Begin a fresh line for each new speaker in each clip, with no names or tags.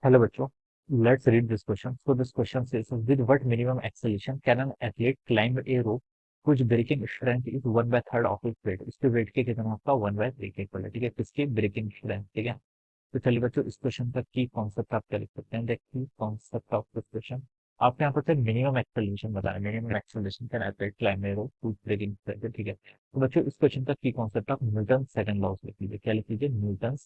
Hello बच्चों, let's read this question. So this question says, with what minimum acceleration can an athlete climb a rope whose breaking strength is 1/3 of its weight? इसके weight के कितना आपका 1/3 के equal है, ठीक है, किसकी ब्रेकिंग स्ट्रेंथ, ठीक है। तो चलिए बच्चों, इस क्वेश्चन का की कॉन्सेप्ट आप क्या लिख सकते हैं, देखिए कॉन्सेप्ट ऑफ दिस क्वेश्चन। आपने यहाँ पर से मिनिमम एक्सेलरेशन बताया, minimum acceleration can athlete climb a rope which breaking strength है, ठीक है। तो बच्चों, इस क्वेश्चन का की कॉन्सेप्ट आप न्यूटन सेकंड लॉ लिख लीजिए, क्या लिख लीजिए, न्यूटन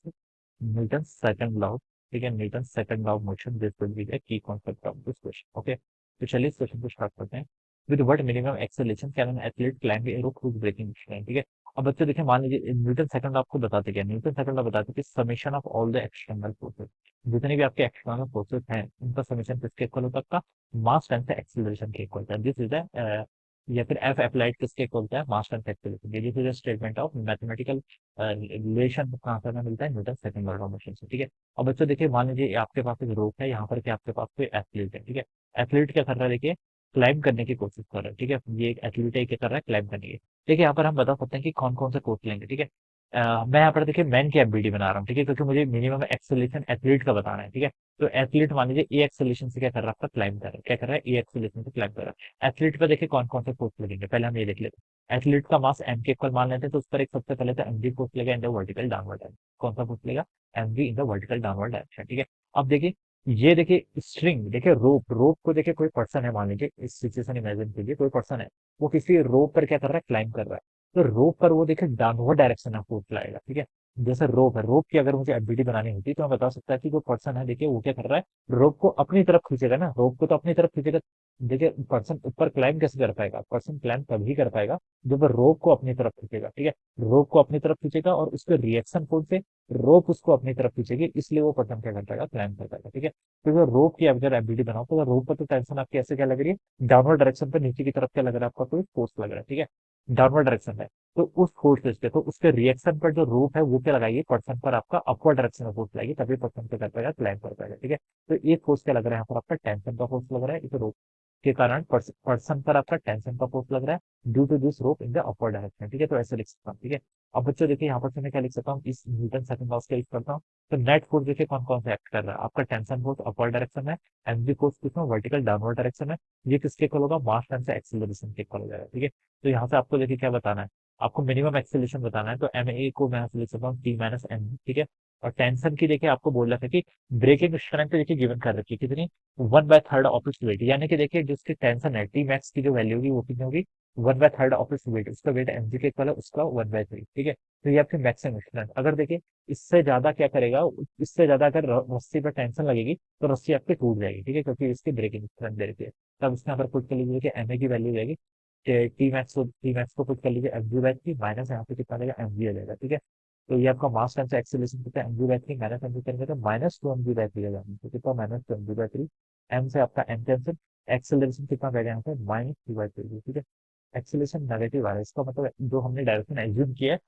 न्यूटन सेकंड लॉ, ठीक है, Newton second law of motion, this will be the key concept of this question, okay. तो चलिए इस क्वेश्चन को स्टार्ट करते हैं। With what minimum acceleration can an athlete climb a rope which breaking strength, ठीक है। अब बच्चों देखिए, मान लीजिए न्यूटन सेकंड लॉ आपको बताते क्या, न्यूटन सेकंड लॉ बताते कि summation of all the external forces, जितने भी आपके एक्सटर्नल फोर्सेस हैं उनका समेशन किसके इक्वल होता है, आपका मास टाइम्स एक्सीलरेशन के इक्वल होता है, दिस इज द या फिर एफ अप्लाइड किसके इक्वल होता है, मास times acceleration, this is the statement of mathematical relation कहाँ से हमें मिलता है, Newton second law of motion से, ठीक है। अब बच्चों देखिए, मान लीजिए आपके पास एक रोप है, यहाँ पर क्या आपके पास कोई एथलीट है, ठीक है। एथलीट क्या कर रहा है, देखिए क्लाइंब करने की कोशिश कर रहा है, ठीक है। ये एक एथलीट है, क्या कर रहा है, क्लाइंब करने की। देखिए यहाँ पर हम बता सकते हैं कि कौन कौन से कोर्स लेंगे, ठीक है। मैं यहाँ पर देखिए मैन की एफबीडी बना रहा हूँ, ठीक है, क्योंकि मुझे मिनिमम एक्सेलरेशन एथलीट का बताना है, ठीक है। तो एथलीट मान लीजिए ए एक्सेलरेशन से क्या कर रहा है, आपका क्लाइंब कर रहा है, क्या कर रहा है, ए एक्सेलरेशन से क्लाइंब कर रहा है। एथलीट पे देखिए कौन कौन से फोर्स लगेंगे, पहले हम ये देख लेते हैं। एथलीट का मास एम के इक्वल मान लेते हैं, तो उस पर एक सबसे पहले तो एम जी फोर्स लगेगा in the vertical downward direction. कौन सा फोर्स लगेगा, M G in the vertical downward direction, ठीक है। अब देखिए, ये देखिए स्ट्रिंग, देखिए रोप, रोप को देखिए कोई पर्सन है, मान लीजिए इस सिचुएशन इमेजिन कीजिए, कोई पर्सन है, वो किसी रोप पर क्या कर रहा है, क्लाइंब कर रहा है। तो रोप पर वो देखिए डाउनवर्ड डायरेक्शन में फोर्स लाएगा, ठीक है। जैसे रोप है, रोप की अगर मुझे एबिलिटी बनानी होती तो मैं बता सकता है कि जो पर्सन है, देखिए वो क्या कर रहा है, रोप को अपनी तरफ खींचेगा ना, रोप को तो अपनी तरफ खींचेगा। देखिए पर्सन ऊपर क्लाइंब कैसे कर पाएगा, पर्सन क्लाइंब तभी कर पाएगा जब वो रोप को अपनी तरफ खींचेगा, ठीक है। रोप को अपनी तरफ खींचेगा और उसके रिएक्शन फोर्स से रोप उसको अपनी तरफ खींचेगी, इसलिए वो पर्सन क्या कर पाएगा, क्लाइंब कर पाएगा, ठीक है। तो जो रोप की अगर एबिलिटी बनाओ तो रोप पर तो टेंशन आपकी ऐसे क्या लग रही है, डाउनवर्ड डायरेक्शन पे, नीचे की तरफ क्या लग रहा है, आपका कोई फोर्स लग रहा है, ठीक है, डाउनवर्ड डायरेक्शन में। तो उस फोर्स पे, तो उसके रिएक्शन पर जो रोप है वो क्या लगाएगी, पर्सन पर आपका अपवर्ड डायरेक्शन में फोर्स लगाएगी, तभी पर्सन क्या कर पाएगा, क्लाइंब कर पाएगा, ठीक है। तो एक फोर्स क्या लग रहा है, यहाँ पर आपका टेंशन का फोर्स लग रहा है, इस रोप के कारण पर्सन पर आपका टेंशन का फोर्स लग रहा है due to this rope in the upward direction, ठीक है। तो ऐसे लिख सकता हूँ, ठीक है। अब बच्चों देखिए, यहाँ पर से मैं क्या लिख सकता हूँ, इस न्यूटन सेकंड लॉ का यूज करता हूँ। तो नेट फोर्स देखिए कौन कौन सा एक्ट कर रहा है, आपका टेंशन फोर्स अपवर्ड डायरेक्शन में, एमजी फोर्स किसमें, वर्टिकल डाउनवर्ड डायरेक्शन में। ये किसके इक्वल होगा, मास टाइम्स एक्सीलरेशन के इक्वल हो जाएगा, ठीक है। तो यहाँ से आपको देखिए क्या बताना है, आपको मिनिमम एक्सेलरेशन बताना है, तो एम ए को मैं यहाँ से लिख सकता हूँ टी माइनस एम, ठीक है। और टेंशन की देखिए आपको बोल रहा था कि ब्रेकिंग स्ट्रेंथ देखिए गिवन कर रखी है कितनी, 1/3 ऑफ इट्स वेट, यानी कि देखिए जिसकी टेंशन है टी मैक्स की जो वैल्यू होगी वो कितनी होगी, 1/3 ऑफ इट्स वेट, उसका वेट एमजी के इक्वल है, उसका 1/3, ठीक है। तो ये आपकी मैक्सिमम स्ट्रेंथ, अगर देखिए इससे ज्यादा क्या करेगा, इससे ज्यादा अगर रस्सी पर टेंशन लगेगी तो रस्सी आपकी टूट जाएगी, ठीक है, क्योंकि इसकी ब्रेकिंग स्ट्रेंथ दे रखी है। तब इसके यहाँ पर पुट कर लीजिए कि एमए की वैल्यू जाएगी, टी मैक्स को पुट कर लीजिए M G by three, minus यहाँ पे कितना देगा, एम जी आ जाएगा, ठीक है। तो ये आपका मास टाइम्स एक्सीलरेशन कितना है, M G by three, minus M G करेंगे तो -2 एम जी बाई थ्री आ जाएगा, तो कितना, -2 M G by three. M से आपका एम कैंसिल, एक्सेलरेशन कितना रहेगा यहाँ पे, -3/3, ठीक है। एक्सेलरेशन नेगेटिव आ रहा है, इसका मतलब जो हमने डायरेक्शन एज्यूम किया है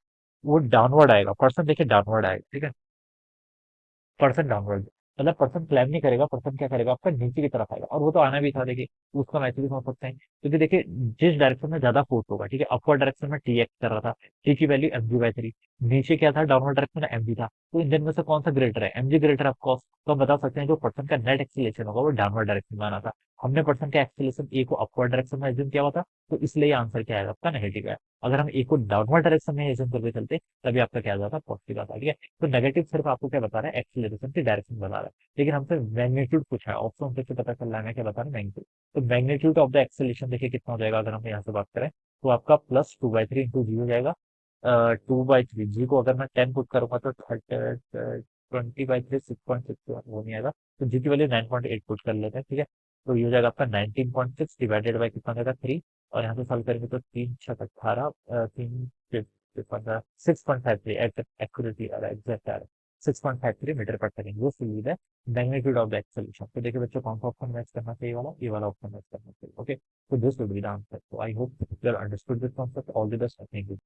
वो डाउनवर्ड आएगा, पर्सन देखिए डाउनवर्ड आएगा, ठीक है, पर्सन डाउनवर्ड, मतलब पर्सन क्लाइम नहीं करेगा, पर्सन क्या करेगा, आपका नीचे की तरफ आएगा, और वो तो आना भी था, देखिए उसका मैच भी समझ सकते हैं, क्योंकि देखिए जिस डायरेक्शन में ज्यादा फोर्स होगा, ठीक है, अपवर्ड डायरेक्शन में टी एक्स कर रहा था, टी की value M G by three, नीचे क्या था, डाउनवर्ड डायरेक्शन में एम जी था, तो इन दोनों में से कौन सा ग्रेटर है, M G greater of course. तो हम बता सकते हैं जो पर्सन का नेट एक्सीलरेशन होगा वो डाउनवर्ड डायरेक्शन में आना था, हमने पर्सन का एक्सीलरेशन ए को अपवर्ड डायरेक्शन में एज्यूम किया हुआ था, तो इसलिए आंसर क्या आएगा, आपका नेगेटिव है। अगर हम ए को डाउनवर्ड डायरेक्शन में एज्यूम करके चलते तभी आपका क्या आ जाता, पॉजिटिव आता, ठीक है। तो नेगेटिव सिर्फ आपको क्या बता रहा है, एक्सीलरेशन की डायरेक्शन बता रहा है, लेकिन हमसे मैग्नीट्यूड पूछा है, ऑप्शन से पता चल रहा है क्या बता रहा है, मैग्नीट्यूड। तो मैग्नीट्यूड ऑफ द एक्सेलरेशन देखिए कितना हो जाएगा, अगर हम यहाँ से बात करें तो आपका +2/3 इंटू जी हो जाएगा। 2/3 जी को अगर मैं 10 पुट करूंगा तो 20/3 6.6 वो नहीं आएगा, तो जी की वैल्यू 9.8 पुट कर लेते हैं, ठीक है। तो ये हो जाएगा आपका 19.6 डिवाइडेड बाई कितना हो जाएगा, 3, और यहाँ से सॉल्व करेंगे तो 3×6 = 18, 6.53 एक्यूरेटली आ रहा है, एग्जैक्ट आ रहा है, 6.53 मीटर पर सेकंड, वो सीरीज है मैग्नीट्यूड ऑफ द एक्सेलरेशन। तो देखिए बच्चों, कौन सा ऑप्शन मैच करना चाहिए, वाला ये वाला ऑप्शन मैच करना चाहिए, ओके। तो this will be the answer, तो I hope you have understood this concept, all the best, thank you.